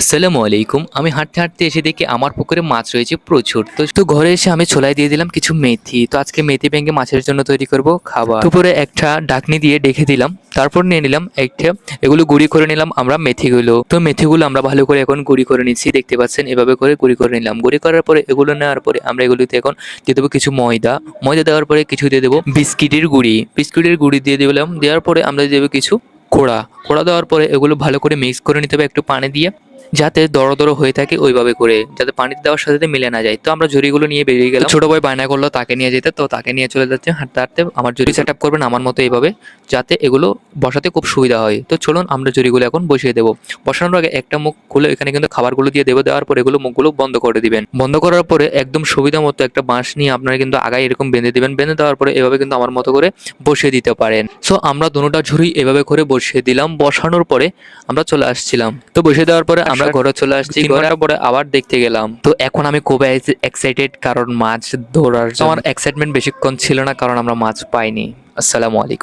আসসালামু আলাইকুম। আমি হাঁটতে, হাঁটতে এসে দেখি আমার পুকুরে মাছ রয়েছে প্রচুর। তো ঘরে এসে আমি চুলায় দিয়ে দিলাম কিছু মেথি। তো আজকে মেথি ভেঙে মাছের জন্য তৈরি করব খাবার। দুপুরে একটা ঢাকনি দিয়ে ডেকে দিলাম। তারপর নিয়ে নিলাম একটা এগুলো গুঁড়ি করে নিলাম আমরা মেথিগুলো। তো মেথিগুলো আমরা ভালো করে এখন গুঁড়ি করে নিচ্ছি। দেখতে পাচ্ছেন এভাবে করে গুঁড়ি করে নিলাম। গুঁড়ি করার পরে এগুলো নেওয়ার পরে আমরা এগুলোতে এখন দিয়ে দেবো কিছু ময়দা। ময়দা দেওয়ার পরে কিছু দিয়ে দেবো বিস্কিটের গুঁড়ি। বিস্কিটের গুঁড়ি দিয়ে দিলাম। দেওয়ার পরে আমরা দিয়ে দেবো কিছু খোড়া দেওয়ার পরে এগুলো ভালো করে মিক্স করে নিতে হবে একটু পানি দিয়ে, যাতে দড়ো দড়ো হয়ে থাকে ওইভাবে করে, যাতে পানিতে দেওয়ার সাথে সাথে মিলে না যায়। তো আমরা ঝুড়িগুলো নিয়ে বেরিয়ে গেলাম। ছোট ভাই বায়না করলো তাকে নিয়ে যেতে, তো তাকে নিয়ে চলে যাচ্ছে হাঁটতে হাঁটতে। আমার ঝুড়ি সেট আপ করবেন আমার মতো এইভাবে, যাতে এগুলো বসাতে খুব সুবিধা হয়। তো চলুন আমরা ঝুড়িগুলো এখন বসিয়ে দেবো। বসানোর আগে একটা মুখ খুলে এখানে কিন্তু খাবারগুলো দিয়ে দেবো। দেওয়ার পরে এগুলো মুখগুলো বন্ধ করে দিবেন। বন্ধ করার পরে একদম সুবিধা মতো একটা বাঁশ নিয়ে আপনারা কিন্তু আগায় এরকম বেঁধে দিবেন। বেঁধে দেওয়ার পরে এভাবে কিন্তু আমার মতো করে বসিয়ে দিতে পারেন। সো আমরা দুটোটা ঝুড়ি এভাবে করে বসিয়ে দিলাম। বসানোর পরে আমরা চলে আসছিলাম। তো বসিয়ে দেওয়ার পরে আমরা ঘরে চলে আসছি। 3 ঘন্টা পরে আবার দেখতে গেলাম। তো এখন আমি খুব এক্সাইটেড, কারণ মাছ ধরার জন্য। আমার এক্সাইটমেন্ট বেশিক্ষণ ছিল না, কারণ আমরা মাছ পাইনি। আসসালামু আলাইকুম।